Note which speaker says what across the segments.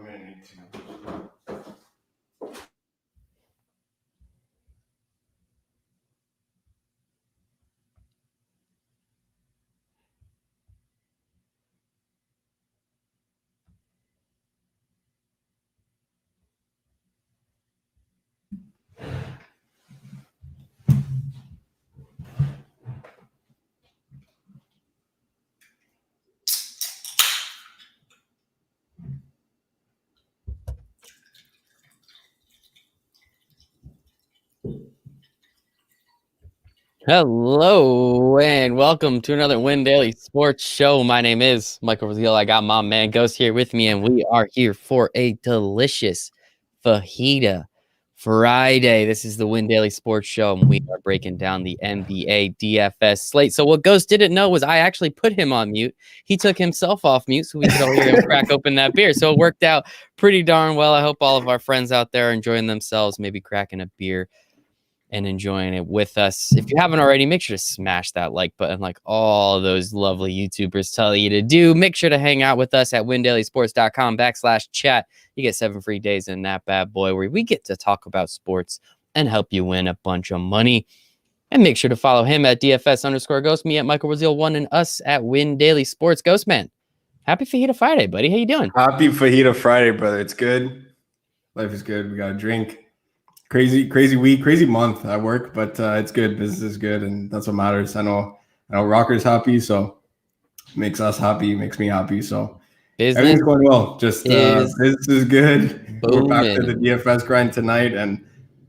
Speaker 1: gonna need to.
Speaker 2: Hello and welcome to another Win Daily Sports Show. My name is Michael Brazil. I got my man Ghost here with me, and we are here for a delicious fajita Friday. This is the Win Daily Sports Show, and we are breaking down the NBA DFS slate. So what Ghost didn't know was I actually put him on mute. He took himself off mute so we could all hear him crack open that beer. So it worked out pretty darn well. I hope all of our friends out there are enjoying themselves, maybe cracking a beer and enjoying it with us. If you haven't already, make sure to smash that like button like all those lovely YouTubers tell you to do. Make sure to hang out with us at windailysports.com/chat. You get 7 free days in that bad boy where we get to talk about sports and help you win a bunch of money. And make sure to follow him at DFS_Ghost, me at Michael Brazil1, and us at Win Daily Sports. Ghost man, happy Fajita Friday, buddy. How you doing?
Speaker 1: Happy Fajita Friday, brother. It's good. Life is good. We got a drink. Crazy week, crazy month at work, but it's good. Business is good, and that's what matters. I know Rocker's happy, so makes us happy, makes me happy. So everything's going well. Just business is good. We're back to the DFS grind tonight, and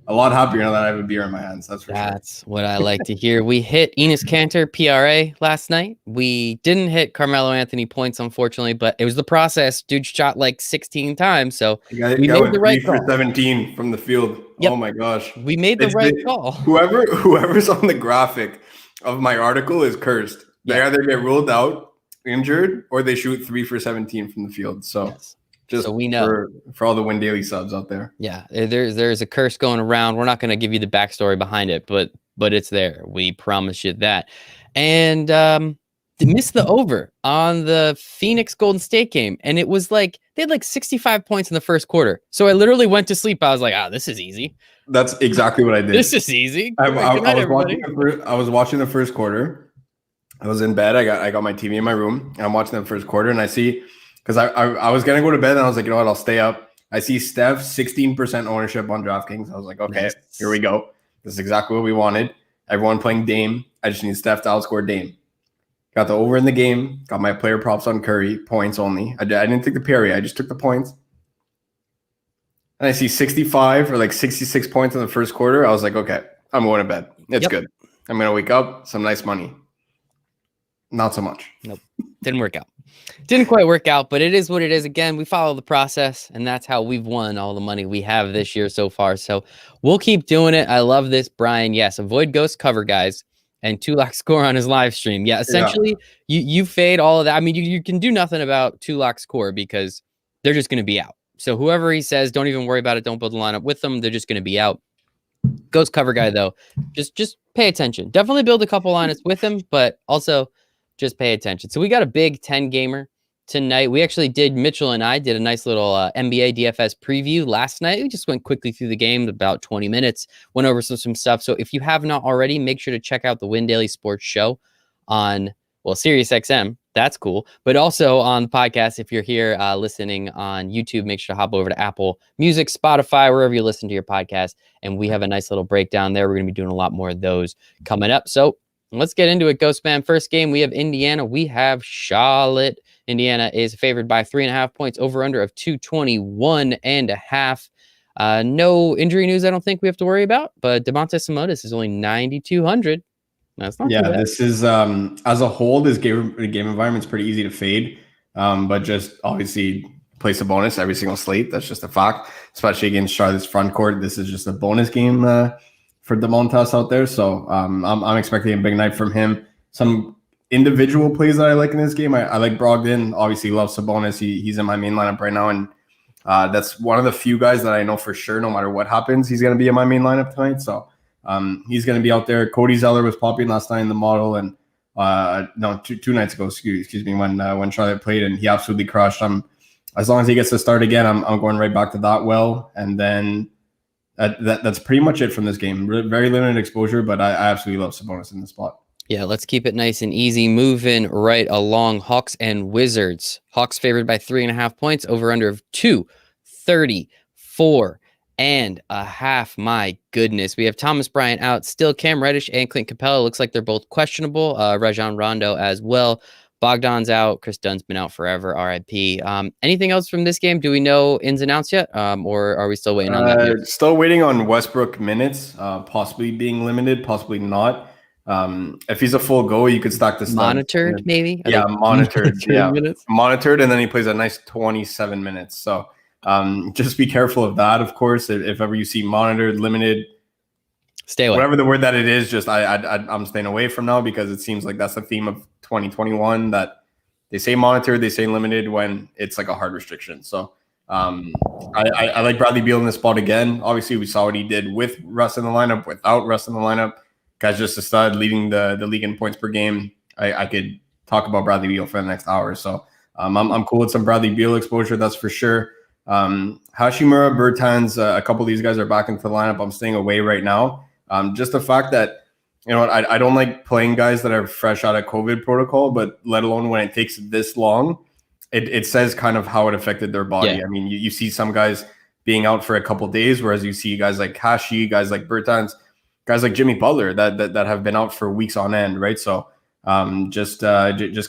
Speaker 1: a lot happier now that I have a beer in my hands. That's for sure.
Speaker 2: That's what I like to hear. We hit Enes Kanter PRA last night. We didn't hit Carmelo Anthony points, unfortunately, but it was the process. Dude shot like 16 times, so we made the right call.
Speaker 1: 17 from the field. Yep. Oh my gosh,
Speaker 2: we made the right call.
Speaker 1: Whoever's on the graphic of my article is cursed. They either get ruled out, injured, or they shoot 3 for 17 from the field. So. Yes. Just so we know for all the Win Daily subs out there.
Speaker 2: Yeah, there's a curse going around. We're not going to give you the backstory behind it, but it's there. We promise you that. And missed the over on the Phoenix Golden State game, and it was like they had like 65 points in the first quarter. So I literally went to sleep. I was like, this is easy.
Speaker 1: That's exactly what I did.
Speaker 2: This is easy.
Speaker 1: I was watching the first quarter. I was in bed. I got my TV in my room, and I'm watching the first quarter, and I see. Because I was going to go to bed, and I was like, you know what, I'll stay up. I see Steph, 16% ownership on DraftKings. I was like, okay, Here we go. This is exactly what we wanted. Everyone playing Dame. I just need Steph to outscore Dame. Got the over in the game. Got my player props on Curry, points only. I didn't take the PRA. I just took the points. And I see 65 or like 66 points in the first quarter. I was like, okay, I'm going to bed. It's good. I'm going to wake up, some nice money. Not so much.
Speaker 2: Nope. Didn't work out. Didn't quite work out, but it is what it is. Again, we follow the process, and that's how we've won all the money we have this year so far. So we'll keep doing it. I love this, Brian. Yes, avoid ghost cover guys and 2-lock score on his live stream. Yeah, essentially, you fade all of that. I mean, you can do nothing about 2-lock score because they're just going to be out. So whoever he says, don't even worry about it. Don't build a lineup with them. They're just going to be out. Ghost cover guy, though, just pay attention. Definitely build a couple lineups with him, but also just pay attention. So we got a big 10-gamer tonight. We actually Mitchell and I did a nice little NBA DFS preview last night. We just went quickly through the game, about 20 minutes, went over some stuff. So if you have not already, make sure to check out the Win Daily Sports Show on, SiriusXM. That's cool. But also on the podcast, if you're here listening on YouTube, make sure to hop over to Apple Music, Spotify, wherever you listen to your podcast. And we have a nice little breakdown there. We're going to be doing a lot more of those coming up. So let's get into it, Ghost Man. First game, we have Indiana. We have Charlotte. Indiana is favored by 3.5 points, over under of 221.5. No injury news I don't think we have to worry about, but Domantas Sabonis is only 9,200. That's not too bad.
Speaker 1: This is as a whole, this game environment is pretty easy to fade, but just obviously play Sabonis every single slate. That's just a fact, especially against Charlotte's front court. This is just a bonus game for Domantas out there. So I'm expecting a big night from him. Some individual plays that I like in this game. I like Brogdon. Obviously, love Sabonis. He's in my main lineup right now, and that's one of the few guys that I know for sure, no matter what happens, he's going to be in my main lineup tonight. So he's going to be out there. Cody Zeller was popping last night in the model, and two nights ago, excuse me, when Charlotte played, and he absolutely crushed. I'm as long as he gets to start again, I'm going right back to that well. And then that's pretty much it from this game. Very limited exposure, but I absolutely love Sabonis in this spot.
Speaker 2: Yeah, let's keep it nice and easy. Moving right along, Hawks and Wizards. Hawks favored by 3.5 points, over under of 234.5. My goodness. We have Thomas Bryant out. Still Cam Reddish and Clint Capella. Looks like they're both questionable. Rajon Rondo as well. Bogdan's out. Chris Dunn's been out forever. RIP. Anything else from this game? Do we know ins and outs yet? Or are we still waiting on that?
Speaker 1: Still waiting on Westbrook minutes, possibly being limited, possibly not. If he's a full go, you could stack this
Speaker 2: monitored, maybe.
Speaker 1: Yeah, monitored. Yeah, minutes? Monitored, and then he plays a nice 27 minutes. So just be careful of that. Of course, if ever you see monitored, limited,
Speaker 2: stay away.
Speaker 1: Whatever the word that it is, just I'm staying away from now, because it seems like that's the theme of 2021, that they say monitored, they say limited when it's like a hard restriction. So I like Bradley Beal in this spot again. Obviously, we saw what he did with Russ in the lineup, without Russ in the lineup. Guy's just a stud, leading the league in points per game. I could talk about Bradley Beal for the next hour. So I'm cool with some Bradley Beal exposure, that's for sure. Hashimura, Bertans, a couple of these guys are back into the lineup. I'm staying away right now. Just the fact that, you know what, I don't like playing guys that are fresh out of COVID protocol, but let alone when it takes this long, it says kind of how it affected their body. Yeah. I mean, you see some guys being out for a couple of days, whereas you see guys like Hashi, guys like Bertans, guys like Jimmy Butler that have been out for weeks on end, right? So just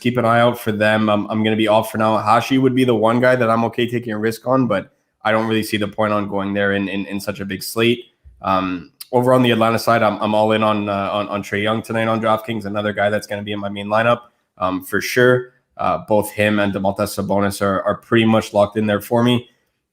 Speaker 1: keep an eye out for them. I'm going to be off for now. Hashi would be the one guy that I'm okay taking a risk on, but I don't really see the point on going there in such a big slate. Over on the Atlanta side, I'm all in on Trae Young tonight on DraftKings, another guy that's going to be in my main lineup for sure. Both him and Domantas Sabonis are pretty much locked in there for me.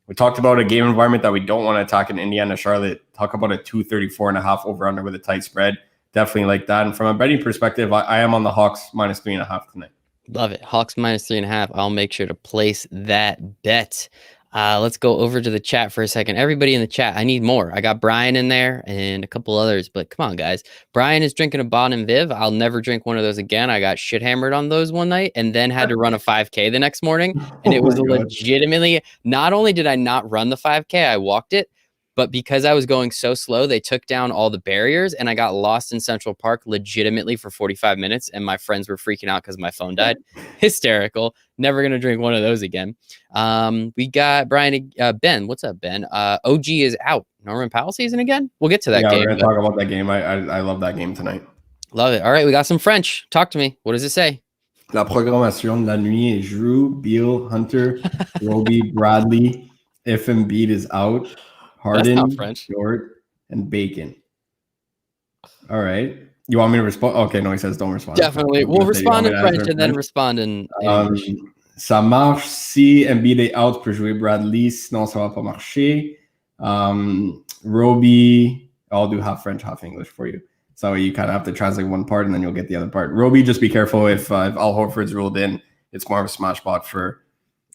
Speaker 1: We talked about a game environment that we don't want to attack in Indiana, Charlotte. Talk about a 234.5 over under with a tight spread. Definitely like that. And from a betting perspective, I am on the Hawks minus 3.5 tonight.
Speaker 2: Love it. Hawks minus 3.5. I'll make sure to place that bet. Let's go over to the chat for a second. Everybody in the chat, I need more. I got Brian in there and a couple others, but come on, guys. Brian is drinking a Bon and Viv. I'll never drink one of those again. I got shit hammered on those one night and then had to run a 5K the next morning. And it was legitimately, not only did I not run the 5K, I walked it, but because I was going so slow, they took down all the barriers and I got lost in Central Park legitimately for 45 minutes. And my friends were freaking out because my phone died. Hysterical. Never going to drink one of those again. We got Brian, Ben. What's up, Ben? OG is out. Norman Powell season again? We'll get to that game.
Speaker 1: We're going to talk about that game. I love that game tonight.
Speaker 2: Love it. All right, we got some French. Talk to me. What does it say?
Speaker 1: La programmation de la nuit est Drew, Beal, Hunter, Roby, Bradley. If Embiid is out, Harden, Short, and Bacon. All right. You want me to respond? Okay, no, he says don't respond.
Speaker 2: Definitely. We'll respond in French and then respond in English.
Speaker 1: Ça marche si Embiid est out pour jouer Bradley, sinon ça va pas marcher. Roby, I'll do half French, half English for you. So you kind of have to translate one part and then you'll get the other part. Roby, just be careful if Al Horford's ruled in. It's more of a smash spot for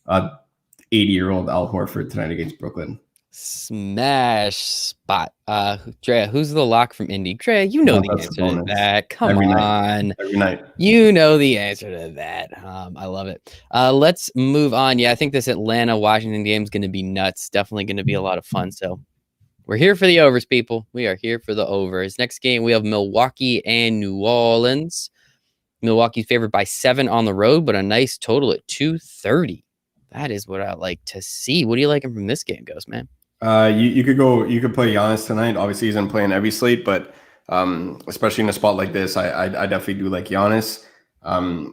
Speaker 1: 80-year-old Al Horford tonight against Brooklyn.
Speaker 2: Smash spot. Drea, who's the lock from Indy? Drea, you know the answer to that. Come on.
Speaker 1: Every night.
Speaker 2: You know the answer to that. I love it. Let's move on. Yeah, I think this Atlanta-Washington game is going to be nuts. Definitely going to be a lot of fun. So we're here for the overs, people. We are here for the overs. Next game, we have Milwaukee and New Orleans. Milwaukee's favored by 7 on the road, but a nice total at 230. That is what I like to see. What do you like from this game, Ghost, man?
Speaker 1: You could play Giannis tonight. Obviously, he's in playing every slate, but especially in a spot like this, I definitely do like Giannis.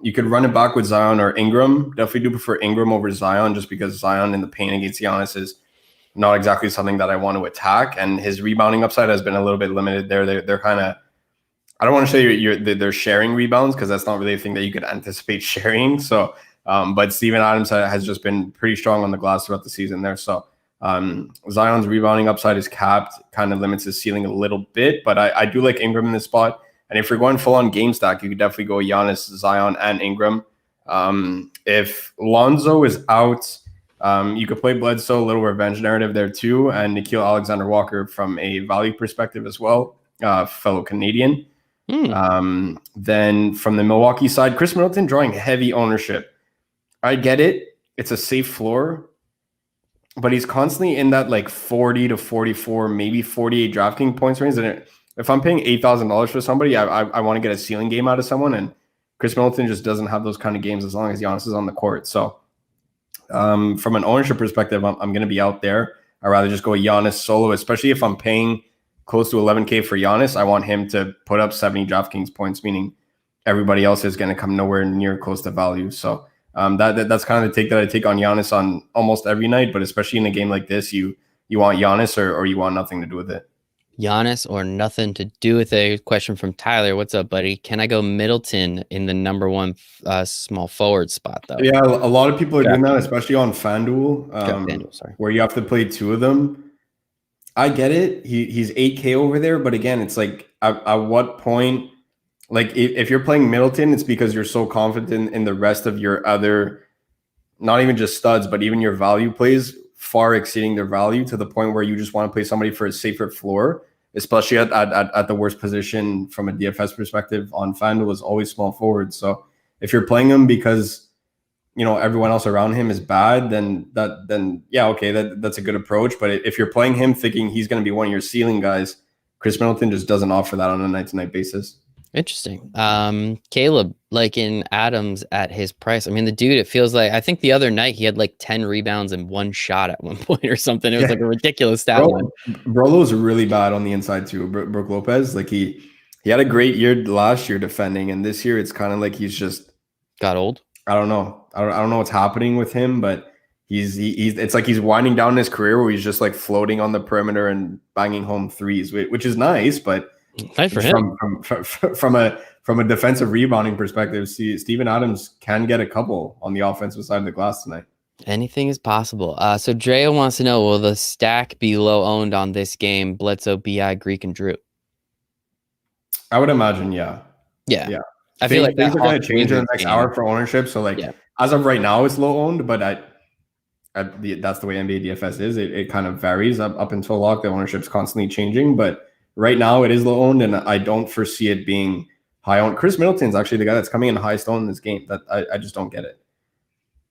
Speaker 1: You could run it back with Zion or Ingram. Definitely do prefer Ingram over Zion, just because Zion in the paint against Giannis is not exactly something that I want to attack, and his rebounding upside has been a little bit limited there. They're kind of, I don't want to say they're sharing rebounds, because that's not really a thing that you could anticipate sharing. So, but Steven Adams has just been pretty strong on the glass throughout the season there. So Zion's rebounding upside is capped, kind of limits his ceiling a little bit, but I do like Ingram in this spot. And if you're going full on game stack, you could definitely go Giannis, Zion, and Ingram. If Lonzo is out, you could play Bledsoe, a little revenge narrative there too, and Nickeil Alexander-Walker from a value perspective as well, fellow Canadian. Then from the Milwaukee side, Chris Middleton drawing heavy ownership. I get it. It's a safe floor. but he's constantly in that like 40 to 44, maybe 48 DraftKings points range. And if I'm paying $8,000 for somebody, I want to get a ceiling game out of someone. And Chris Middleton just doesn't have those kind of games as long as Giannis is on the court. So from an ownership perspective, I'm going to be out there. I'd rather just go Giannis solo, especially if I'm paying close to 11K for Giannis. I want him to put up 70 DraftKings points, meaning everybody else is going to come nowhere near close to value. So that's kind of the take that I take on Giannis on almost every night, but especially in a game like this, you want Giannis or you want nothing to do with it.
Speaker 2: Giannis or nothing to do with it. Question from Tyler. What's up, buddy? Can I go Middleton in the number one small forward spot, though?
Speaker 1: Yeah, a lot of people are doing that, especially on FanDuel,
Speaker 2: sorry,
Speaker 1: where you have to play two of them. I get it. He's 8K over there, but again, it's like at what point, like if you're playing Middleton, it's because you're so confident in the rest of your other, not even just studs, but even your value plays far exceeding their value to the point where you just want to play somebody for a safer floor, especially at the worst position from a DFS perspective on FanDuel is always small forward. So if you're playing him because everyone else around him is bad, then yeah, okay, that's a good approach. But if you're playing him thinking he's going to be one of your ceiling guys, Chris Middleton just doesn't offer that on a night-to-night basis.
Speaker 2: Interesting. Caleb, like in Adams at his price. I mean, the dude, it feels like, I think the other night he had like 10 rebounds and one shot at one point or something. It was like a ridiculous stat line.
Speaker 1: Brolo's really bad on the inside too. Brook Lopez, like he had a great year last year defending, and this year it's kind of like he's just
Speaker 2: got old.
Speaker 1: I don't know. I don't know what's happening with him, but he's it's like he's winding down his career where he's just like floating on the perimeter and banging home threes, which is nice, but
Speaker 2: nice for him.
Speaker 1: From a defensive rebounding perspective, Steven Adams can get a couple on the offensive side of the glass tonight.
Speaker 2: Anything is possible. So Drea wants to know, will the stack be low owned on this game? Bledsoe, BI, Greek, and Drew.
Speaker 1: I would imagine, yeah.
Speaker 2: I feel like
Speaker 1: things are going to change in the next hour for ownership. So as of right now, it's low owned, but that's the way NBA DFS is. It kind of varies up until lock. The ownership's constantly changing, but right now it is low owned, and I don't foresee it being high owned. Chris Middleton's actually the guy that's coming in highest owned in this game. That I just don't get it.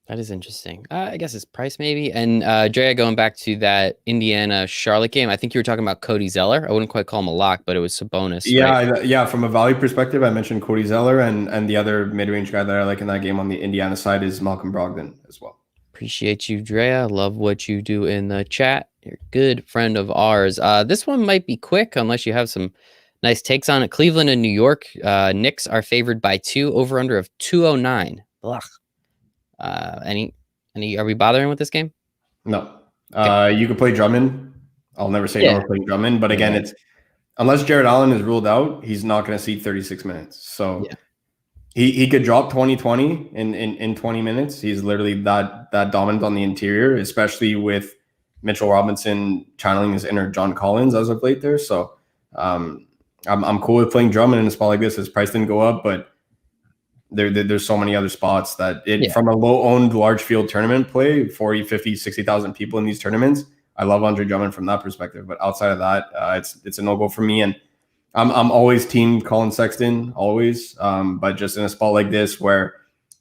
Speaker 2: That is interesting. I guess it's price maybe. And Drea, going back to that Indiana Charlotte game, I think you were talking about Cody Zeller. I wouldn't quite call him a lock, but it was Sabonis.
Speaker 1: Yeah, right? Yeah. From a value perspective, I mentioned Cody Zeller, and the other mid-range guy that I like in that game on the Indiana side is Malcolm Brogdon as well.
Speaker 2: Appreciate you, Drea. Love what you do in the chat. You're a good friend of ours. This one might be quick unless you have some nice takes on it. Cleveland and New York. Knicks are favored by 2, over under of 209. Ugh. Any are we bothering with this game?
Speaker 1: No. Okay. You could play Drummond. I'll never say no to playing Drummond, but again, it's unless Jared Allen is ruled out, he's not going to see 36 minutes. So he could drop 20-20 in 20 minutes. He's literally that dominant on the interior, especially with Mitchell Robinson channeling his inner John Collins as of late there. So I'm cool with playing Drummond in a spot like this. His price didn't go up, but there's so many other spots that from a low-owned large field tournament play, 40, 50, 60,000 people in these tournaments. I love Andre Drummond from that perspective, but outside of that, it's a no-go for me. And I'm always team Colin Sexton, always. But just in a spot like this where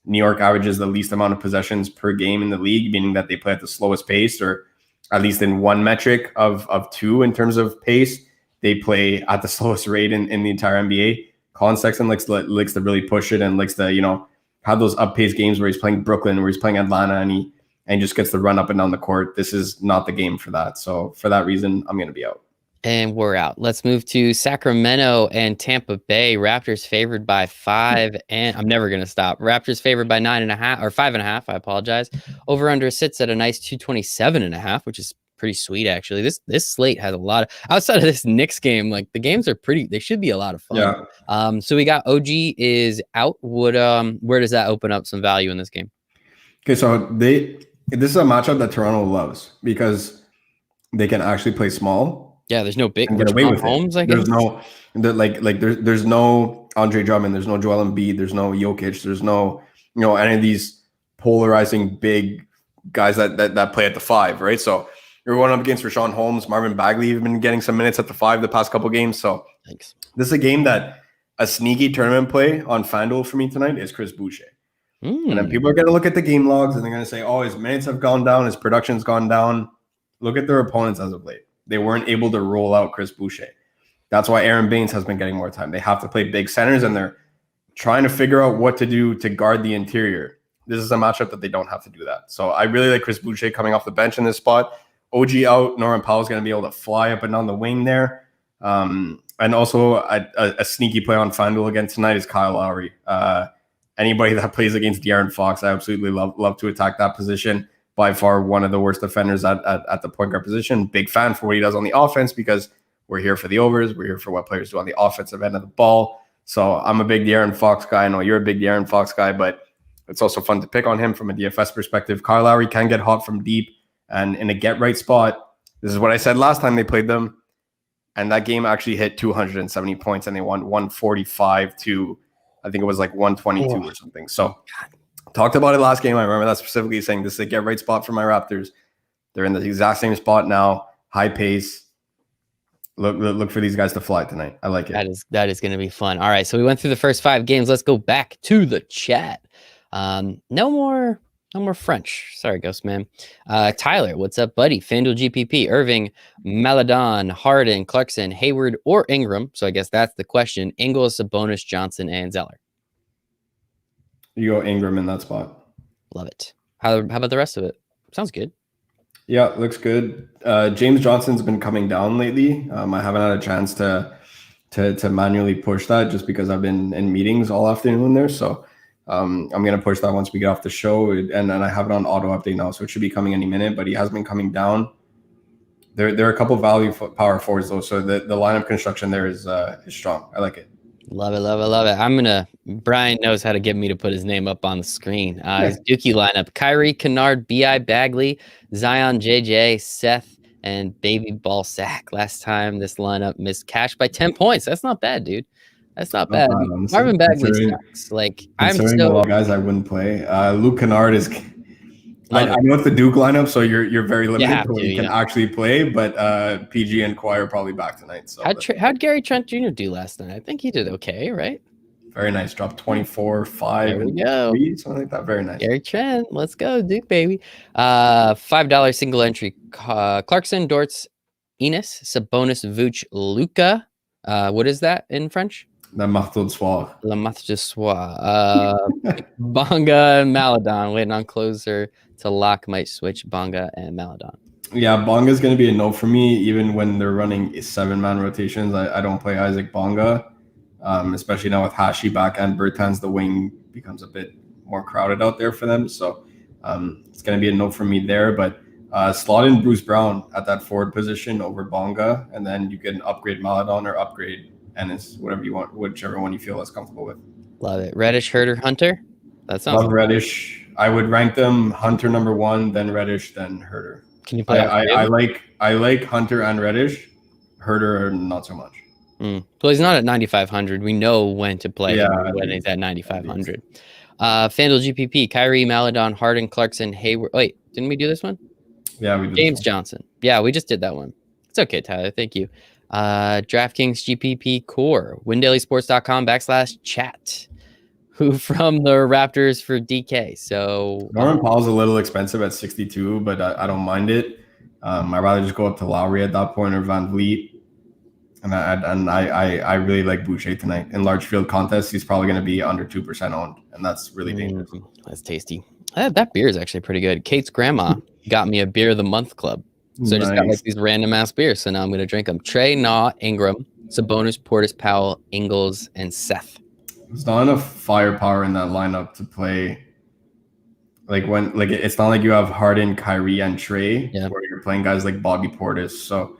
Speaker 1: New York averages the least amount of possessions per game in the league, meaning that they play at the slowest pace, or at least in one metric of 2 in terms of pace, they play at the slowest rate in the entire NBA. Colin Sexton likes to really push it and likes to, have those up-paced games where he's playing Brooklyn, where he's playing Atlanta, and he just gets to run up and down the court. This is not the game for that. So for that reason, I'm going to be out.
Speaker 2: And we're out. Let's move to Sacramento and Tampa Bay. Raptors favored by 5, and I'm never going to stop. Raptors favored by 9.5 or 5.5. I apologize. Over under sits at a nice 227.5, which is pretty sweet, actually. This slate has a lot of, outside of this Knicks game, like the games are they should be a lot of fun.
Speaker 1: Yeah.
Speaker 2: So we got OG is out. Where does that open up some value in this game?
Speaker 1: Okay, so this is a matchup that Toronto loves because they can actually play small.
Speaker 2: Yeah, there's no big
Speaker 1: get away with
Speaker 2: Holmes,
Speaker 1: it.
Speaker 2: I guess.
Speaker 1: There's no there's no Andre Drummond, there's no Joel Embiid, there's no Jokic, there's no any of these polarizing big guys that play at the 5, right? So you're going up against Rashawn Holmes, Marvin Bagley have been getting some minutes at the 5 the past couple games. So
Speaker 2: thanks.
Speaker 1: This is a game that a sneaky tournament play on FanDuel for me tonight is Chris Boucher. And then people are going to look at the game logs and they're going to say, oh, his minutes have gone down, his production's gone down. Look at their opponents as of late. They weren't able to roll out Chris Boucher. That's why Aaron Baines has been getting more time. They have to play big centers, and they're trying to figure out what to do to guard the interior. This is a matchup that they don't have to do that. So I really like Chris Boucher coming off the bench in this spot. OG out, Norman Powell's going to be able to fly up and down the wing there. And also a sneaky play on FanDuel again tonight is Kyle Lowry. Anybody that plays against De'Aaron Fox, I absolutely love to attack that position. By far one of the worst defenders at the point guard position. Big fan for what he does on the offense because we're here for the overs. We're here for what players do on the offensive end of the ball. So I'm a big De'Aaron Fox guy. I know you're a big De'Aaron Fox guy, but it's also fun to pick on him from a DFS perspective. Kyle Lowry can get hot from deep and in a get-right spot. This is what I said last time they played them. And that game actually hit 270 points, and they won 145 to, I think it was like 122 or something. So talked about it last game. I remember that specifically saying this is a get-right spot for my Raptors. They're in the exact same spot now, high pace. Look for these guys to fly tonight. I like it.
Speaker 2: That is going to be fun. All right, so we went through the first 5 games. Let's go back to the chat. No more French. Sorry, Ghost Man. Tyler, what's up, buddy? FanDuel GPP, Irving, Maladon, Harden, Clarkson, Hayward, or Ingram. So I guess that's the question. Ingles, Sabonis, Johnson, and Zeller.
Speaker 1: You go Ingram in that spot.
Speaker 2: Love it. How about the rest of it? Sounds good.
Speaker 1: Yeah, looks good. James Johnson's been coming down lately. I haven't had a chance to manually push that just because I've been in meetings all afternoon there. So I'm going to push that once we get off the show. And I have it on auto update now, so it should be coming any minute. But he has been coming down. There are a couple value power forwards, though. So the lineup construction there is strong. I like it.
Speaker 2: Love it. Brian knows how to get me to put his name up on the screen. His Dookie lineup: Kyrie, Kennard, B.I. Bagley, Zion, JJ, Seth, and Baby Ball Sack. Last time this lineup missed cash by 10 points. That's not bad, dude. That's not bad. Marvin Bagley sucks. Like, I'm
Speaker 1: so a lot of guys I wouldn't play. Luke Kennard is. I know it's the Duke lineup, so you're very limited to what you can actually play. But PG and Kawhi are probably back tonight. So
Speaker 2: how'd Gary Trent Jr. do last night? I think he did okay, right?
Speaker 1: Very nice. Dropped 24, 5,
Speaker 2: there we
Speaker 1: and
Speaker 2: go.
Speaker 1: 3, something like that. Very nice.
Speaker 2: Gary Trent, let's go, Duke baby. $5 single entry. Clarkson, Dortz, Enos, Sabonis, Vooch, Luca. What is that in French?
Speaker 1: La marteau de soir.
Speaker 2: La marteau de soir. Bonga and Maladon. Waiting on closer to lock. Might switch Bonga and Maladon.
Speaker 1: Yeah, Bonga's going to be a no for me, even when they're running 7-man rotations. I don't play Isaac Bonga, especially now with Hashi back and Bertans. The wing becomes a bit more crowded out there for them. So it's going to be a no for me there. But slot in Bruce Brown at that forward position over Bonga, and then you can upgrade Maladon or upgrade Ennis, whatever you want, whichever one you feel less comfortable with.
Speaker 2: Love it. Reddish, Herter, Hunter. That sounds
Speaker 1: love Reddish. I would rank them Hunter number 1, then Reddish, then Herter.
Speaker 2: Can you play?
Speaker 1: I like Hunter and Reddish. Herter, not so much.
Speaker 2: Well, he's not at 9,500. We know when to play him when he's at 9,500. FanDuel GPP: Kyrie, Maladon, Harden, Clarkson, Hayward. Wait, didn't we do this one?
Speaker 1: Yeah, we did.
Speaker 2: James Johnson. Yeah, we just did that one. It's okay, Tyler. Thank you. DraftKings GPP Core, WinDailySports.com/chat. Who from the Raptors for DK? So
Speaker 1: Norman Powell's a little expensive at 62, but I don't mind it. I'd rather just go up to Lowry at that point or Van Vliet. And I really like Boucher tonight. In large field contests, he's probably going to be under 2% owned, and that's really dangerous.
Speaker 2: That's tasty. That beer is actually pretty good. Kate's grandma got me a beer of the month club. So I just got like these random ass beers. So now I'm going to drink them. Trey, Naw, Ingram, Sabonis, Portis, Powell, Ingles, and Seth.
Speaker 1: There's not enough firepower in that lineup to play. It's not like you have Harden, Kyrie, and Trey, where you're playing guys like Bobby Portis. So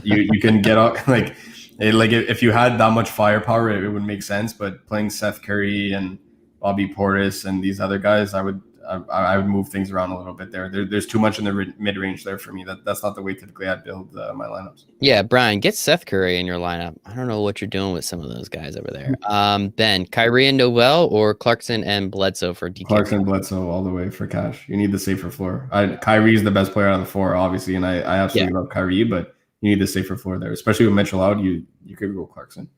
Speaker 1: you can get up if you had that much firepower, it would make sense. But playing Seth Curry and Bobby Portis and these other guys, I would move things around a little bit there. There's too much in the mid range there for me. That's not the way typically I build my lineups.
Speaker 2: Yeah, Brian, get Seth Curry in your lineup. I don't know what you're doing with some of those guys over there. Ben, Kyrie and Noel or Clarkson and Bledsoe for DK?
Speaker 1: Clarkson, Bledsoe all the way for cash. You need the safer floor. Kyrie's the best player out of the 4, obviously, and I absolutely love Kyrie, but you need the safer floor there, especially with Mitchell out. You could go Clarkson.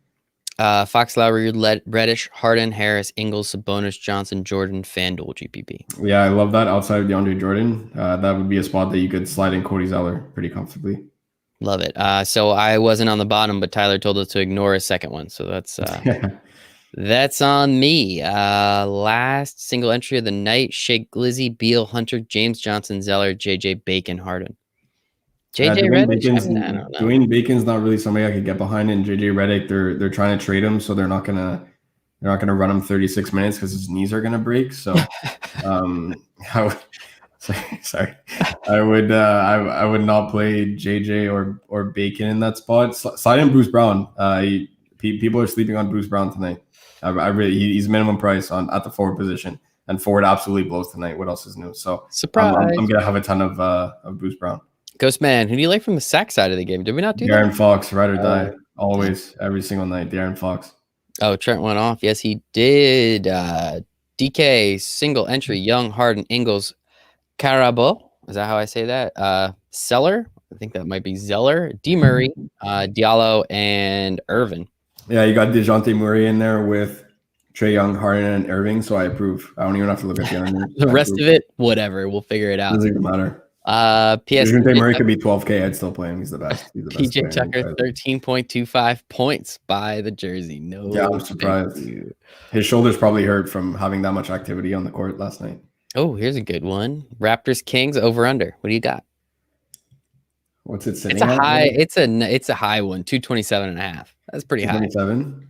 Speaker 2: Fox, Lowry, Reddish, Harden, Harris, Ingles, Sabonis, Johnson, Jordan, FanDuel, GPP.
Speaker 1: Yeah, I love that. Outside of DeAndre Jordan, that would be a spot that you could slide in Cody Zeller pretty comfortably.
Speaker 2: Love it. So I wasn't on the bottom, but Tyler told us to ignore a second one. So that's on me. Last single entry of the night: Shea Glizzy, Beal, Hunter, James Johnson, Zeller, JJ, Bacon, Harden. JJ Reddick.
Speaker 1: Dwayne Bacon's not really somebody I could get behind. And JJ Reddick, they're trying to trade him, so they're not gonna run him 36 minutes because his knees are gonna break. So, sorry, I would not play JJ or Bacon in that spot. Slide in Bruce Brown. People are sleeping on Bruce Brown tonight. He's minimum price at the forward position, and forward absolutely blows tonight. What else is new? So
Speaker 2: surprise!
Speaker 1: I'm gonna have a ton of Bruce Brown.
Speaker 2: Ghost Man, who do you like from the sack side of the game? Did we not do
Speaker 1: De'Aaron Fox, ride or die, always, every single night. De'Aaron Fox.
Speaker 2: Oh, Trent went off. Yes, he did. DK, single entry, Young, Harden, Ingles, Carabo. Is that how I say that? Seller. I think that might be Zeller, D. Murray, Diallo, and Irvin.
Speaker 1: Yeah, you got DeJounte Murray in there with Trae Young, Harden, and Irving, so I approve. I don't even have to look at the other.
Speaker 2: The rest of it, whatever. We'll figure it out.
Speaker 1: Doesn't even matter.
Speaker 2: DeJounte
Speaker 1: Murray could be 12K. I'd still play him. He's the best.
Speaker 2: PJ Tucker, 13.25 points by the jersey. No,
Speaker 1: yeah, I'm surprised. His shoulders probably hurt from having that much activity on the court last night.
Speaker 2: Oh, here's a good one. Raptors Kings over under. What do you got?
Speaker 1: What's it sitting?
Speaker 2: It's a high. It's a high one. 227.5. That's pretty high.
Speaker 1: 27.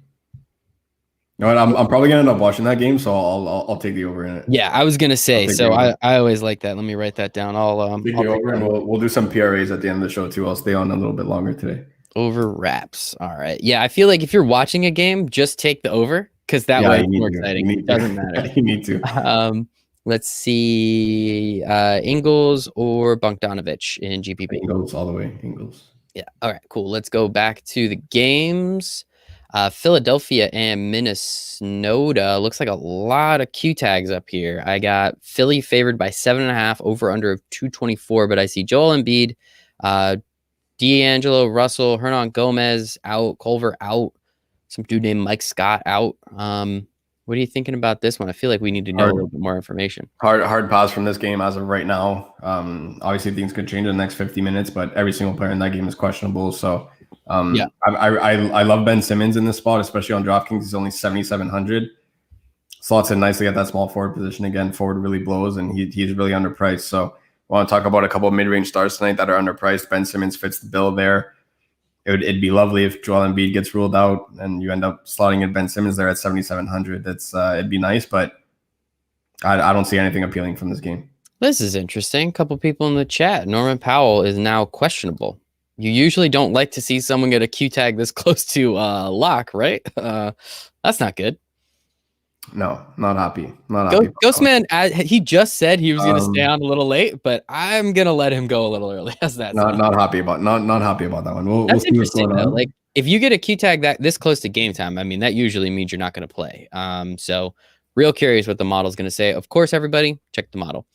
Speaker 1: You know what? I'm probably gonna end up watching that game, so I'll take the over in it.
Speaker 2: Yeah, I was gonna say. So I always like that. Let me write that down. I'll
Speaker 1: take the over, and we'll do some PRAs at the end of the show too. I'll stay on a little bit longer today.
Speaker 2: Over wraps. All right. Yeah, I feel like if you're watching a game, just take the over because that way it's more exciting. It doesn't matter.
Speaker 1: You need to.
Speaker 2: Let's see. Ingles or Bogdanovic in GPP.
Speaker 1: Ingles all the way. Ingles.
Speaker 2: Yeah. All right. Cool. Let's go back to the games. Philadelphia and Minnesota. Looks like a lot of Q tags up here. I got Philly favored by 7.5, over under of 224, but I see Joel Embiid, D'Angelo Russell, Hernan Gomez out, Culver out, some dude named Mike Scott out. What are you thinking about this one? I feel like we need to know a little bit more information.
Speaker 1: Hard pass from this game as of right now. Obviously things could change in the next 50 minutes, but every single player in that game is questionable. So I love Ben Simmons in this spot, especially on DraftKings. He's only 7,700. Slots in nicely at that small forward position. Again, forward really blows, and he's really underpriced. So I want to talk about a couple of mid-range stars tonight that are underpriced. Ben Simmons fits the bill there. It'd be lovely if Joel Embiid gets ruled out and you end up slotting in Ben Simmons there at 7,700. It'd be nice, but I don't see anything appealing from this game.
Speaker 2: This is interesting. A couple people in the chat. Norman Powell is now questionable. You usually don't like to see someone get a Q tag this close to lock, right? That's not good.
Speaker 1: No, not happy. Not happy.
Speaker 2: Ghostman, he just said he was going to stay on a little late, but I'm going to let him go a little early. How's that?
Speaker 1: Not happy about that one.
Speaker 2: That's interesting though. Like if you get a Q tag that this close to game time, I mean that usually means you're not going to play. So real curious what the model's going to say. Of course, everybody check the model.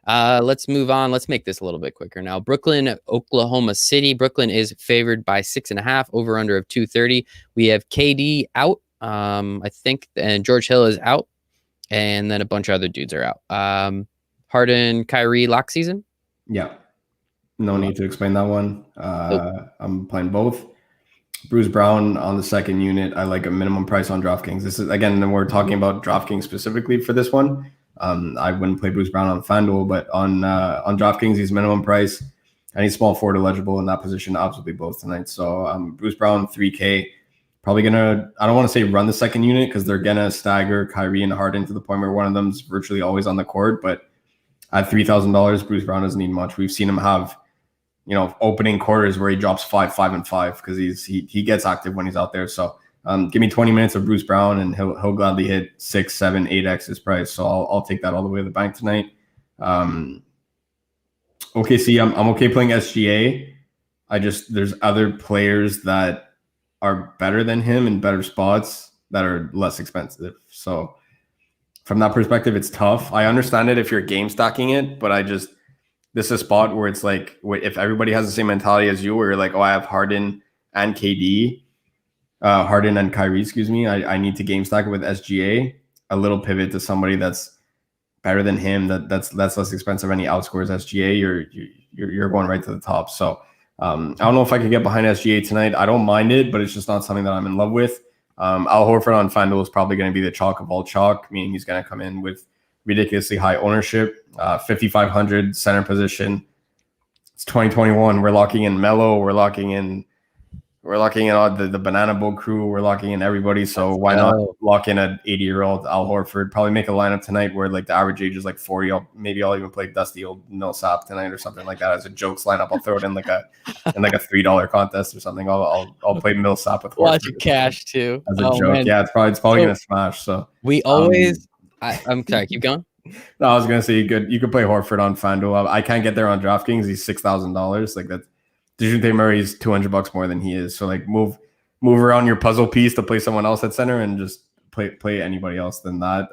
Speaker 2: Let's move on. Let's make this a little bit quicker now. Brooklyn, Oklahoma City. Brooklyn is favored by 6.5, over under of 230. We have KD out. I think, and George Hill is out, and then a bunch of other dudes are out. Harden, Kyrie, lock season.
Speaker 1: Yeah, no need to explain that one. I'm playing both. Bruce Brown on the second unit. I like a minimum price on DraftKings. This is again, we're talking about DraftKings specifically for this one. I wouldn't play Bruce Brown on FanDuel, but on DraftKings, he's minimum price, and he's small forward eligible in that position. Absolutely both tonight. So Bruce Brown 3K. Probably gonna, I don't want to say run the second unit because they're gonna stagger Kyrie and Harden to the point where one of them's virtually always on the court. But at $3,000, Bruce Brown doesn't need much. We've seen him have, opening quarters where he drops 5, 5, and 5 because he gets active when he's out there. So give me 20 minutes of Bruce Brown and he'll gladly hit 6, 7, 8x his price. So I'll take that all the way to the bank tonight. OKC, I'm okay playing SGA. There's other players that are better than him in better spots that are less expensive. So from that perspective, it's tough. I understand it if you're game stacking it, but this is a spot where it's like, if everybody has the same mentality as you, where you're like, oh, I have Harden and KD, Harden and Kyrie, excuse me. I need to game stack it with SGA. A little pivot to somebody that's better than him. That's less expensive. Any outscores SGA, you're going right to the top. So I don't know if I could get behind SGA tonight. I don't mind it, but it's just not something that I'm in love with. Al Horford on FanDuel is probably going to be the chalk of all chalk, meaning he's going to come in with ridiculously high ownership, 5,500 center position. It's 2021. We're locking in Melo. We're locking in all the Banana Boat crew. We're locking in everybody. So why not lock in an 80-year-old Al Horford? Probably make a lineup tonight where like the average age is like 40. I'll even play Dusty old Millsap tonight or something like that as a jokes lineup. I'll throw it in like a $3 contest or something. I'll play Millsap with Horford.
Speaker 2: Watch it cash too
Speaker 1: as a joke. Man. Yeah, it's probably gonna smash. So
Speaker 2: we always. I'm sorry. Keep going.
Speaker 1: No, I was gonna say you could play Horford on FanDuel. I can't get there on DraftKings. He's $6,000. Like that. DeJounte Murray's $200 more than he is. So like move around your puzzle piece to play someone else at center and just play anybody else than that.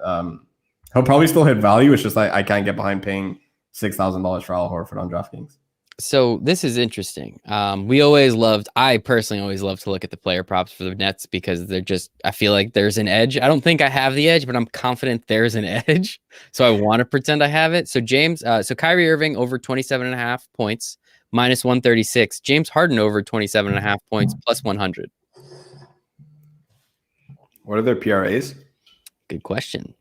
Speaker 1: He'll probably still hit value. It's just like I can't get behind paying $6,000 for Al Horford on DraftKings.
Speaker 2: So this is interesting. I personally always love to look at the player props for the Nets because I feel like there's an edge. I don't think I have the edge, but I'm confident there's an edge. So I want to pretend I have it. So Kyrie Irving over 27.5 points. Minus 136. James Harden over 27.5 points plus 100.
Speaker 1: What are their PRAs?
Speaker 2: Good question.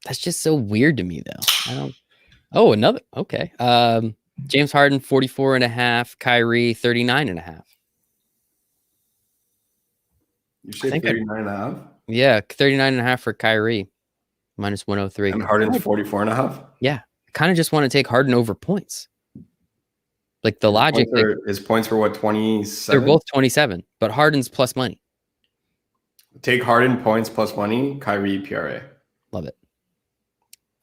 Speaker 2: That's just so weird to me, though. Another. Okay. James Harden 44.5. Kyrie 39.5.
Speaker 1: You say 39.5?
Speaker 2: Yeah, 39.5 for Kyrie. Minus 103.
Speaker 1: And Harden's 44.5?
Speaker 2: Yeah. I kind of just want to take Harden over points. Like the logic.
Speaker 1: His points were what, 27?
Speaker 2: They're both 27, but Harden's plus money.
Speaker 1: Take Harden points plus money, Kyrie PRA.
Speaker 2: Love it.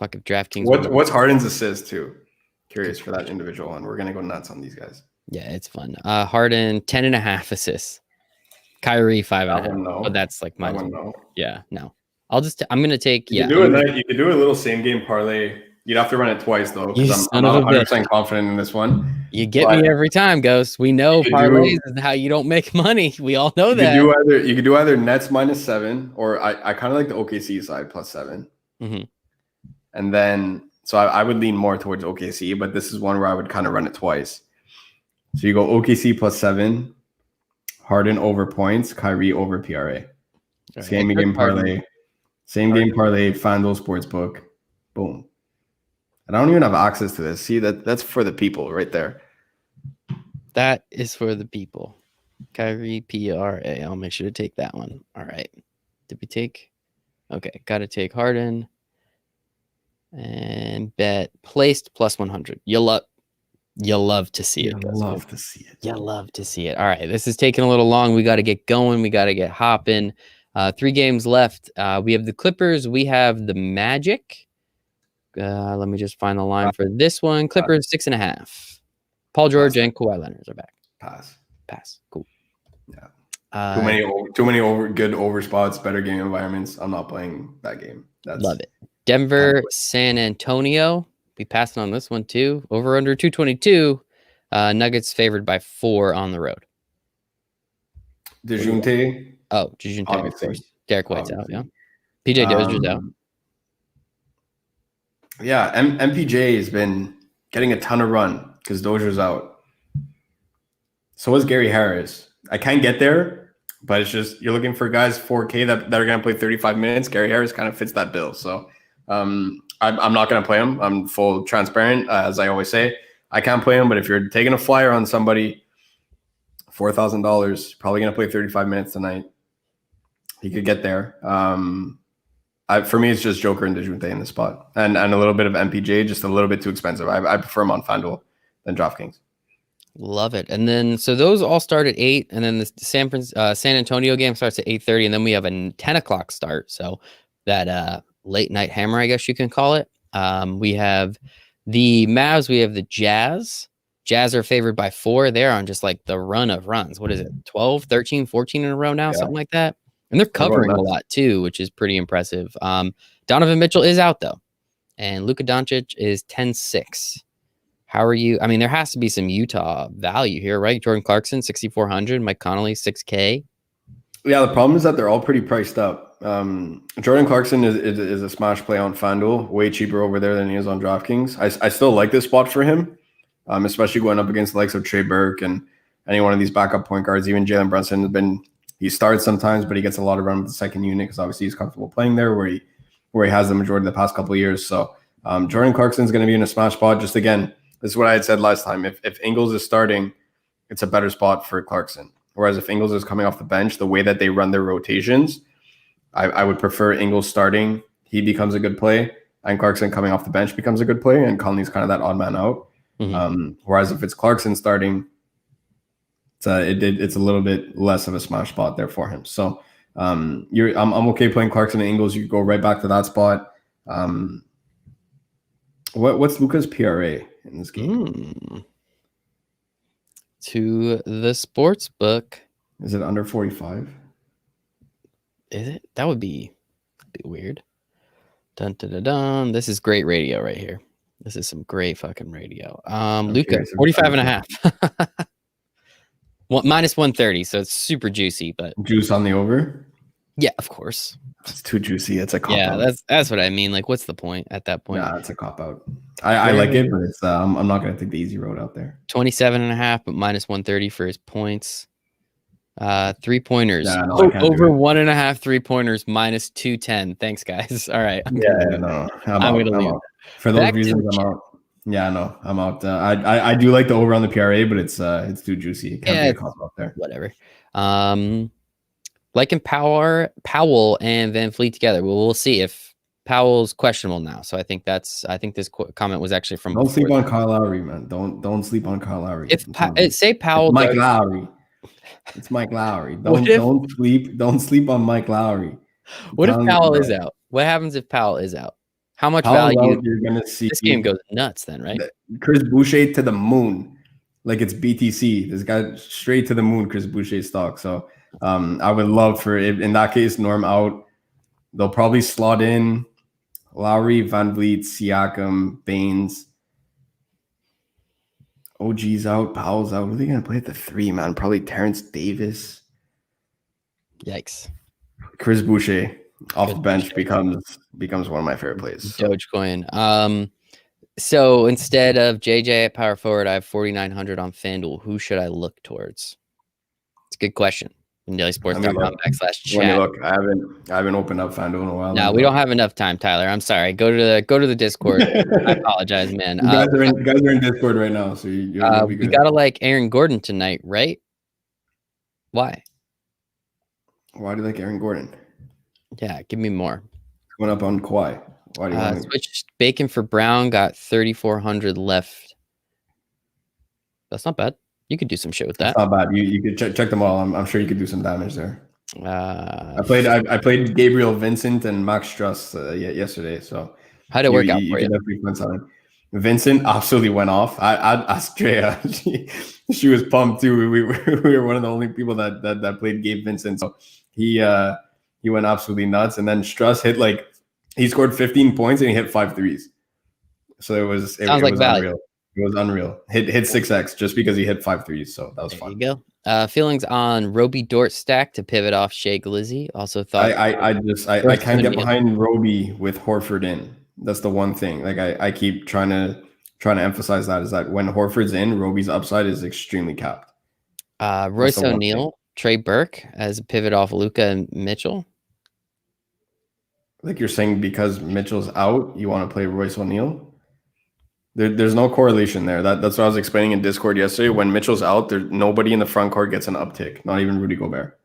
Speaker 2: Fuck if DraftKings.
Speaker 1: What's Harden's assist too? Curious for that individual one. We're gonna go nuts on these guys.
Speaker 2: Yeah, it's fun. Harden 10.5 assists. Kyrie 5.5.
Speaker 1: No.
Speaker 2: But that's like my.
Speaker 1: No.
Speaker 2: Yeah, no. I'm gonna take.
Speaker 1: You could do a little same game parlay. You'd have to run it twice though, because I'm not 100% confident in this one.
Speaker 2: You get me every time, Ghost. We know parlays is how you don't make money. We all know that.
Speaker 1: You could do either Nets -7, or I kind of like the OKC side +7.
Speaker 2: Mm-hmm.
Speaker 1: And then, so I would lean more towards OKC, but this is one where I would kind of run it twice. So you go OKC +7, Harden over points, Kyrie over PRA. Right. Same game parlay, FanDuel Sportsbook. Boom. And I don't even have access to this. See, that's for the people right there.
Speaker 2: That is for the people. Kyrie PRA. I'll make sure to take that one. All right. Did we take? Okay. Got to take Harden. And bet placed plus 100. You'll love to see it.
Speaker 1: You love to see it.
Speaker 2: All right. This is taking a little long. We got to get going. We got to get hopping. 3 games left. We have the Clippers. We have the Magic. Let me just find the line for this one. Clippers 6.5. Paul George and Kawhi Leonard are back. Pass. Cool.
Speaker 1: Yeah. Too many good over spots, better game environments. I'm not playing that game.
Speaker 2: Love it. Denver, San Antonio. We passed on this one too. Over under 222. Nuggets favored by 4 on the road.
Speaker 1: DeJounte.
Speaker 2: DeJounte, of course. Derek White's out. Yeah. PJ Dozier's out.
Speaker 1: Yeah, MPJ has been getting a ton of run because Dozier's out. So is Gary Harris. I can't get there, but it's just you're looking for guys 4K that are going to play 35 minutes. Gary Harris kind of fits that bill. So I'm not going to play him. I'm full transparent, as I always say. I can't play him, but if you're taking a flyer on somebody, $4,000, probably going to play 35 minutes tonight. He could get there. For me, it's just Joker and DeJounte in the spot, and a little bit of MPJ, just a little bit too expensive. I prefer him on FanDuel than DraftKings.
Speaker 2: Love it. And then, so those all start at 8, and then the San Antonio game starts at 8:30, and then we have a 10 o'clock start. So that late night hammer, I guess you can call it. We have the Mavs, we have the Jazz. Jazz are favored by 4. They're on just like the run of runs. What is it? 12, 13, 14 in a row now, something like that. And they're covering a lot too, which is pretty impressive. Donovan Mitchell is out though, and Luka Doncic is 10-6. How are you? I mean, there has to be some Utah value here, right? Jordan Clarkson 6,400, Mike Conley 6K.
Speaker 1: Yeah, the problem is that they're all pretty priced up. Jordan Clarkson is a smash play on FanDuel, way cheaper over there than he is on DraftKings. I still like this spot for him, especially going up against the likes of Trey Burke and any one of these backup point guards. Even Jalen Brunson has been, he starts sometimes, but he gets a lot of run with the second unit because obviously he's comfortable playing there where he has the majority of the past couple of years. So Jordan Clarkson's going to be in a smash spot. Just again, this is what I had said last time. If Ingles is starting, it's a better spot for Clarkson. Whereas if Ingles is coming off the bench, the way that they run their rotations, I would prefer Ingles starting. He becomes a good play, and Clarkson coming off the bench becomes a good play, and Conley's kind of that odd man out. Whereas if it's Clarkson starting, it's a little bit less of a smash spot there for him. So I'm okay playing Clarkson and Ingles. You go right back to that spot. What's Luka's PRA in this game?
Speaker 2: To the sports book.
Speaker 1: Is it under 45?
Speaker 2: Is it? That would be weird. Dun, dun, dun, dun. This is great radio right here. This is some great fucking radio. Luka, 45 and a half. Minus 130, so it's super juicy, but
Speaker 1: juice on the over?
Speaker 2: Yeah, of course.
Speaker 1: It's too juicy. It's a cop out.
Speaker 2: Yeah, that's what I mean. Like, what's the point at that point?
Speaker 1: Yeah, it's a cop out. I like it, but it's I'm not going to take the easy road out there.
Speaker 2: 27 and a half, but minus 130 for his points. 3-pointers.
Speaker 1: Yeah, no,
Speaker 2: over 1.5 3-pointers, minus 210. Thanks, guys. All right.
Speaker 1: Yeah, no. I'm going to leave. For those
Speaker 2: Back
Speaker 1: reasons, I'm out. Yeah, no, I'm out. I do like the over on the PRA, but it's too juicy. It can't be a cop out there.
Speaker 2: Whatever. Liking Powell and Van Fleet together. Well, we'll see if Powell's questionable now. So I think this comment was actually from.
Speaker 1: Don't sleep on Kyle Lowry, man. Don't sleep on Kyle Lowry.
Speaker 2: Say Powell,
Speaker 1: it's Mike Lowry. It's Mike Lowry. Don't sleep on Mike Lowry.
Speaker 2: What if Powell is out? What happens if Powell is out? How much value
Speaker 1: you're gonna see?
Speaker 2: This game goes nuts, then, right?
Speaker 1: Chris Boucher to the moon, like it's BTC. This guy straight to the moon. Chris Boucher stock. So. I would love for it in that case, Norm out. They'll probably slot in Lowry, Van Vliet, Siakam, Baines. OG's out, Powell's out. What are they gonna play at the 3, man? Probably Terrence Davis.
Speaker 2: Yikes.
Speaker 1: Chris Boucher off the bench becomes one of my favorite plays.
Speaker 2: So. Dogecoin. So instead of JJ at power forward, I have 4,900 on FanDuel. Who should I look towards? It's a good question. DailySports.com/chat.
Speaker 1: Look, I haven't opened up FanDuel in a while.
Speaker 2: No, we don't have enough time, Tyler. I'm sorry. Go to the Discord. I apologize, man.
Speaker 1: You guys are in Discord right now, so you'll be good.
Speaker 2: We gotta like Aaron Gordon tonight, right? Why?
Speaker 1: Why do you like Aaron Gordon?
Speaker 2: Yeah, give me more.
Speaker 1: Going up on Kawhi. Why do you want
Speaker 2: switch Bacon for Brown? Got 3,400 left. That's not bad. You could do some shit with that.
Speaker 1: It's not bad. You could check them all. I'm sure you could do some damage there. I played Gabriel Vincent and Max Struss yesterday. So
Speaker 2: how did it work out for you?
Speaker 1: Vincent absolutely went off. I asked Drea. She was pumped too. We were one of the only people that played Gabe Vincent. So he went absolutely nuts. And then Struss he scored 15 points and he hit 5 threes. So it was unreal. It was unreal. Hit 6x just because he hit 5 threes. So that was fun.
Speaker 2: There you go. Feelings on Roby Dort stack to pivot off Shea Glizzy. Also thought
Speaker 1: I can't get behind Roby with Horford in. That's the one thing. Like I keep trying to emphasize that is that when Horford's in, Roby's upside is extremely capped.
Speaker 2: Royce O'Neal, Trey Burke as a pivot off Luka and Mitchell.
Speaker 1: Like you're saying, because Mitchell's out, you want to play Royce O'Neal? There's no correlation there. That's what I was explaining in Discord yesterday. When Mitchell's out, nobody in the front court gets an uptick. Not even Rudy Gobert.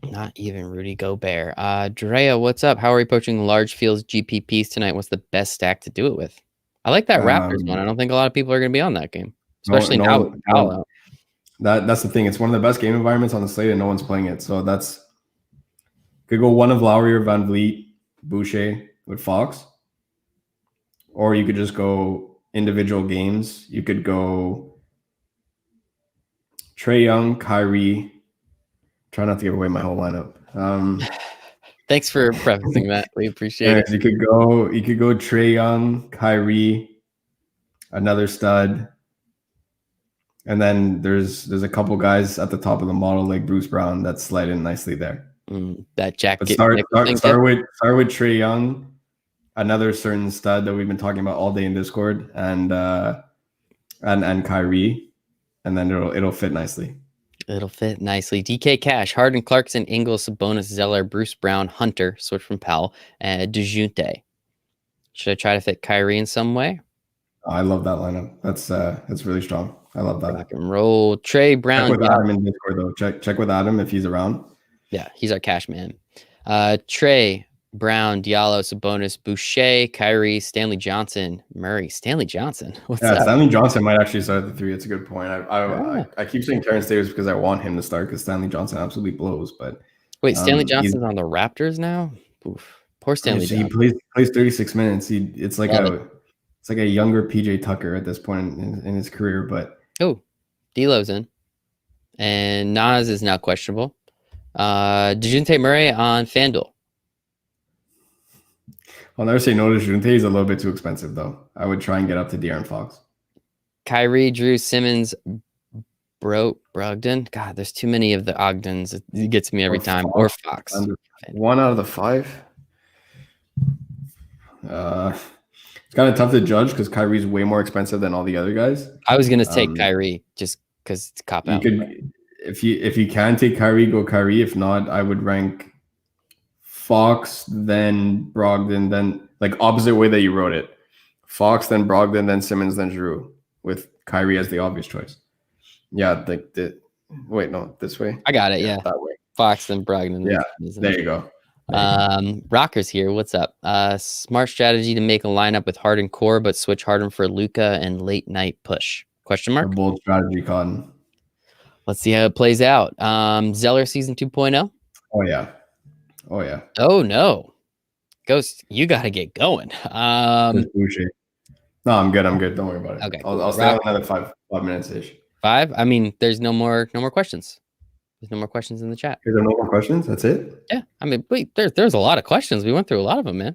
Speaker 2: Not even Rudy Gobert. Drea, what's up? How are we approaching large fields GPPs tonight? What's the best stack to do it with? I like that Raptors one. I don't think a lot of people are going to be on that game, especially now with Powell out.
Speaker 1: That's the thing. It's one of the best game environments on the slate, and no one's playing it. So could go one of Lowry or Van Vliet, Boucher with Fox, or you could just go individual games. You could go Trae Young, Kyrie. Try not to give away my whole lineup.
Speaker 2: Thanks for prefacing that. We appreciate it.
Speaker 1: You could go Trae Young, Kyrie, another stud, And then there's a couple guys at the top of the model like Bruce Brown that slide in nicely there.
Speaker 2: That Jack.
Speaker 1: But start with Trae Young, another certain stud that we've been talking about all day in Discord, and Kyrie, and then it'll fit nicely.
Speaker 2: It'll fit nicely. DK Cash, Harden, Clarkson, Ingles, Sabonis, Zeller, Bruce Brown, Hunter, switch from Powell, and DeJounte. Should I try to fit Kyrie in some way?
Speaker 1: I love that lineup. That's really strong. I love that.
Speaker 2: Rock and roll. Trey Brown.
Speaker 1: Check with Adam in Discord though. Check with Adam if he's around.
Speaker 2: Yeah, he's our cash man. Trey Brown, Diallo, Sabonis, Boucher, Kyrie, Stanley Johnson, Murray. Stanley Johnson. What's up?
Speaker 1: Stanley Johnson might actually start at the 3. It's a good point. I keep saying Terrence Davis because I want him to start because Stanley Johnson absolutely blows. But
Speaker 2: wait, Stanley Johnson's on the Raptors now? Oof. Poor Stanley Johnson.
Speaker 1: He plays 36 minutes. It's like a younger PJ Tucker at this point in his career. But
Speaker 2: D'Lo's in, and Nas is now questionable. DeJounte Murray on FanDuel.
Speaker 1: I'll never say no to DeJounte. He's a little bit too expensive, though. I would try and get up to De'Aaron Fox.
Speaker 2: Kyrie, Drew, Simmons, Brogdon. God, there's too many of the Ogdens. It gets me every time. Or Fox.
Speaker 1: 1 out of the 5. It's kind of tough to judge because Kyrie's way more expensive than all the other guys.
Speaker 2: I was gonna take Kyrie just because it's cop out.
Speaker 1: If you can take Kyrie, go Kyrie. If not, I would rank Fox, then Brogdon, then like opposite way that you wrote it. Fox, then Brogdon, then Simmons, then Giroux, with Kyrie as the obvious choice. Yeah, wait, no, this way.
Speaker 2: I got it. Yeah,
Speaker 1: that way.
Speaker 2: Fox, then Brogdon.
Speaker 1: Yeah, there you go.
Speaker 2: Rockers here. What's up? Smart strategy to make a lineup with Harden core, but switch Harden for Luka and late night push? Question mark.
Speaker 1: A bold strategy, Cotton.
Speaker 2: Let's see how it plays out. Zeller season 2.0.
Speaker 1: Oh yeah.
Speaker 2: Oh no, Ghost, you got to get going.
Speaker 1: No, I'm good. Don't worry about it.
Speaker 2: Okay,
Speaker 1: I'll stay on another 5 minutes ish.
Speaker 2: 5. I mean, there's no more questions. There's no more questions in the chat.
Speaker 1: Is there no more questions? That's it?
Speaker 2: Yeah. I mean, wait, there's a lot of questions. We went through a lot of them, man.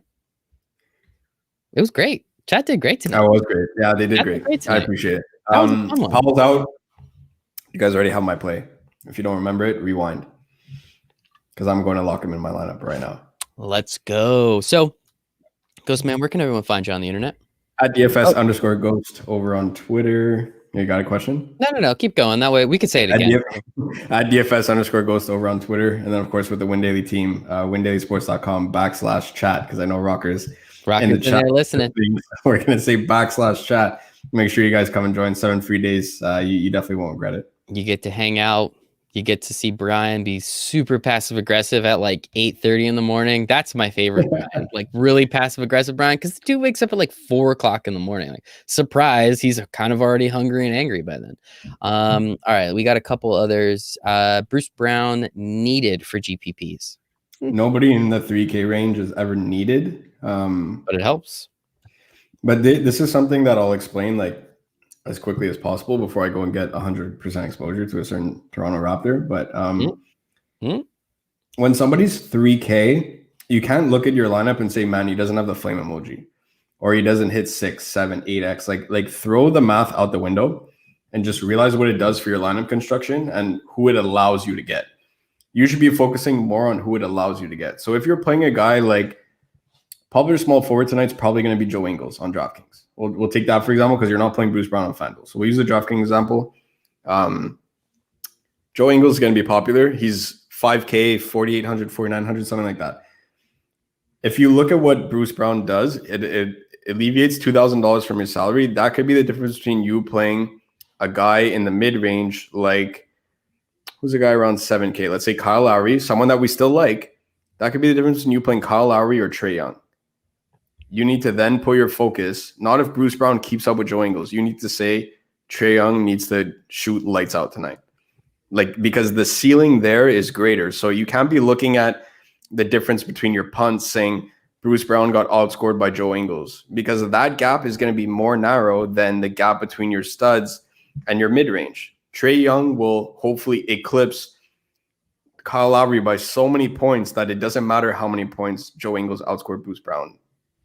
Speaker 2: It was great. Chat did great tonight.
Speaker 1: That was great. Yeah, they did great. I appreciate it. Powell's out. You guys already have my play. If you don't remember it, rewind. Because I'm going to lock him in my lineup right now.
Speaker 2: Let's go. So, Ghost Man, where can everyone find you on the internet?
Speaker 1: At DFS _Ghost over on Twitter. You got a question?
Speaker 2: No. Keep going. That way we could say it again.
Speaker 1: At DFS _Ghost over on Twitter. And then, of course, with the Win Daily team, windailysports.com/chat. Because I know Rockers in the chat
Speaker 2: listening.
Speaker 1: We're going to say /chat. Make sure you guys come and join 7 free days. You definitely won't regret it.
Speaker 2: You get to hang out. You get to see Brian be super passive aggressive at like 8:30 in the morning. That's my favorite Brian. Like really passive aggressive Brian, because the dude wakes up at like 4 o'clock in the morning. Like surprise, he's kind of already hungry and angry by then. All right, we got a couple others. Bruce Brown needed for GPPs.
Speaker 1: Nobody in the 3K range is ever needed,
Speaker 2: but it helps.
Speaker 1: But this is something that I'll explain like as quickly as possible before I go and get 100% exposure to a certain Toronto Raptor. But when somebody's 3K, you can't look at your lineup and say, man, he doesn't have the flame emoji, or he doesn't hit 6, 7, 8x. Like throw the math out the window and just realize what it does for your lineup construction and who it allows you to get. You should be focusing more on who it allows you to get. So if you're playing a guy like popular small forward tonight's probably going to be Joe Ingles on DraftKings. We'll take that for example because you're not playing Bruce Brown on FanDuel. So we'll use the DraftKings example. Joe Ingles is going to be popular. He's 5K, 4,800, 4,900, something like that. If you look at what Bruce Brown does, it alleviates $2,000 from your salary. That could be the difference between you playing a guy in the mid-range, like who's a guy around 7K? Let's say Kyle Lowry, someone that we still like. That could be the difference between you playing Kyle Lowry or Trae Young. You need to then put your focus, not if Bruce Brown keeps up with Joe Ingles. You need to say Trae Young needs to shoot lights out tonight. Like, because the ceiling there is greater. So you can't be looking at the difference between your punts saying Bruce Brown got outscored by Joe Ingles, because that gap is going to be more narrow than the gap between your studs and your mid-range. Trae Young will hopefully eclipse Kyle Lowry by so many points that it doesn't matter how many points Joe Ingles outscored Bruce Brown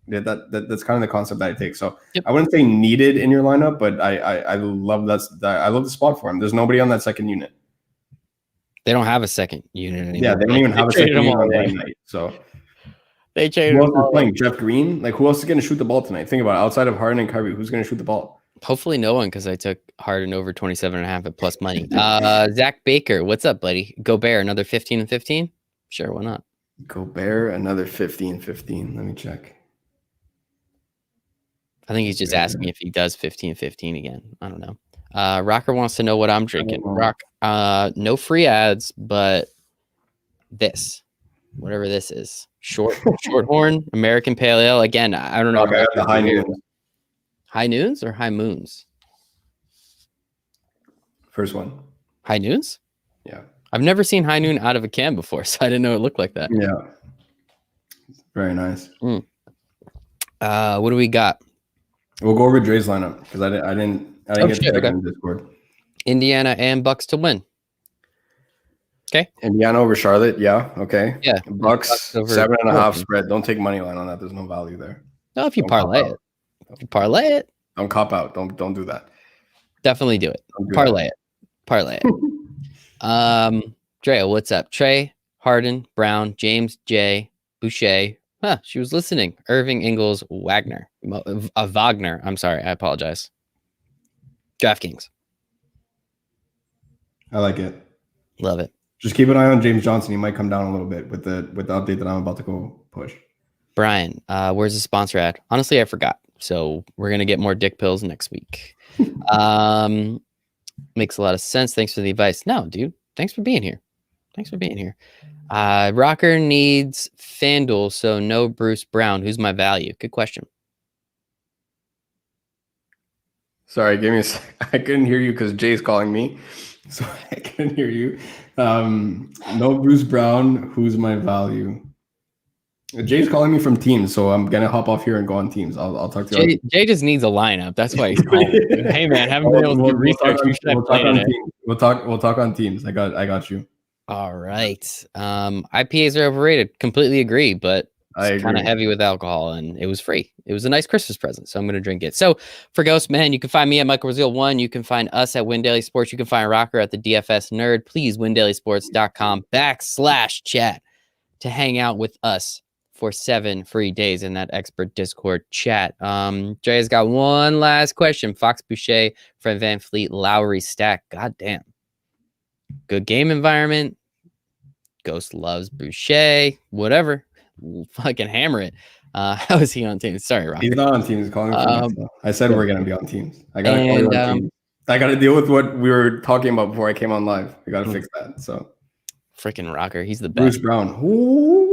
Speaker 1: That's kind of the concept that I take. So
Speaker 2: Yep.
Speaker 1: I wouldn't say needed in your lineup, but I love I love the spot for him. There's nobody on that second unit.
Speaker 2: They don't have a second unit anymore.
Speaker 1: Yeah, they don't even have a second unit on any night. So
Speaker 2: they traded
Speaker 1: who else
Speaker 2: them
Speaker 1: is
Speaker 2: all
Speaker 1: playing? Jeff Green? Like, who else is going to shoot the ball tonight? Think about it. Outside of Harden and Kyrie, who's going to shoot the ball?
Speaker 2: Hopefully no one, because I took Harden over 27.5 at plus money. Zach Baker, what's up, buddy? Gobert, another 15 and 15? Sure, why not?
Speaker 1: Gobert, another 15-15. Let me check.
Speaker 2: I think he's just asking if he does 15-15 again. I don't know. Rocker wants to know what I'm drinking. Rock, no free ads, but this, whatever this is, Shorthorn American Pale Ale. Again, I don't know.
Speaker 1: Okay, the high noons.
Speaker 2: High noons or high moons?
Speaker 1: First one.
Speaker 2: High noons?
Speaker 1: Yeah.
Speaker 2: I've never seen high noon out of a can before, so I didn't know it looked like that.
Speaker 1: Yeah. Very nice.
Speaker 2: What do we got?
Speaker 1: We'll go over Dre's lineup because I didn't get to check in Discord.
Speaker 2: Indiana and Bucks to win. Okay.
Speaker 1: Indiana over Charlotte. Yeah. Okay.
Speaker 2: Yeah.
Speaker 1: Bucks over 7.5 spread. Don't take money line on that. There's no value there.
Speaker 2: No, if you parlay it. If you parlay it.
Speaker 1: Don't cop out. Don't do that.
Speaker 2: Definitely do it. Parlay it. Drea, what's up? Trey, Harden, Brown, James, J, Boucher. Huh, she was listening. Irving, Ingles, Wagner. Wagner. I'm sorry. I apologize. DraftKings.
Speaker 1: I like it.
Speaker 2: Love it.
Speaker 1: Just keep an eye on James Johnson. He might come down a little bit with the update that I'm about to go push.
Speaker 2: Brian, where's the sponsor ad? Honestly, I forgot. So we're going to get more dick pills next week. Makes a lot of sense. Thanks for the advice. No, dude. Thanks for being here. Rocker needs FanDuel, so no Bruce Brown. Who's my value? Good question.
Speaker 1: Sorry, give me a sec. I couldn't hear you because Jay's calling me, so I couldn't hear you. No Bruce Brown. Who's my value? Jay's calling me from Teams, so I'm gonna hop off here and go on Teams. I'll talk to you.
Speaker 2: Jay just needs a lineup. That's why he's calling. Hey man, haven't been able to do research.
Speaker 1: We'll talk on Teams. I got you.
Speaker 2: All right. IPAs are overrated. Completely agree, but it's kind of heavy with alcohol, and it was free. It was a nice Christmas present, so I'm going to drink it. So for Ghost Man, you can find me at Michael Brazil 1. You can find us at Win Daily Sports. You can find Rocker at the DFS Nerd. Please, windailysports.com/chat to hang out with us for 7 free days in that expert Discord chat. Jay has got one last question. Fox Boucher, Fred VanVleet, Lowry stack. God damn. Good game environment. Ghost loves Boucher. Whatever. Fucking hammer it. How is he on Teams? Sorry, Rock.
Speaker 1: He's not on Teams. Calling me. I said we're gonna be on Teams. I gotta call you on Teams. I gotta deal with what we were talking about before I came on live. We gotta fix that. So
Speaker 2: freaking Rocker. He's the best.
Speaker 1: Bruce Brown. Who?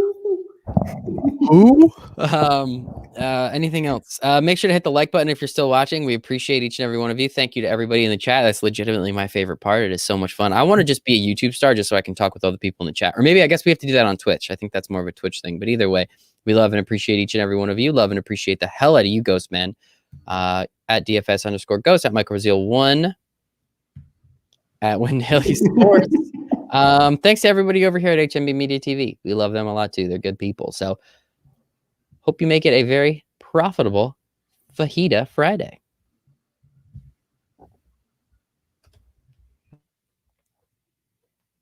Speaker 2: Anything else? Make sure to hit the like button if you're still watching. We appreciate each and every one of you. Thank you to everybody in the chat. That's legitimately my favorite part. It is so much fun. I want to just be a YouTube star just so I can talk with other people in the chat. Or maybe I guess we have to do that on Twitch. I think that's more of a Twitch thing. But either way, we love and appreciate each and every one of you. Love and appreciate the hell out of you, Ghost Man. At DFS_Ghost, at Michael Brazil 1, at Win Daily Sports. Thanks to everybody over here at HNB Media TV. We love them a lot too. They're good people. So hope you make it a very profitable Fajita Friday.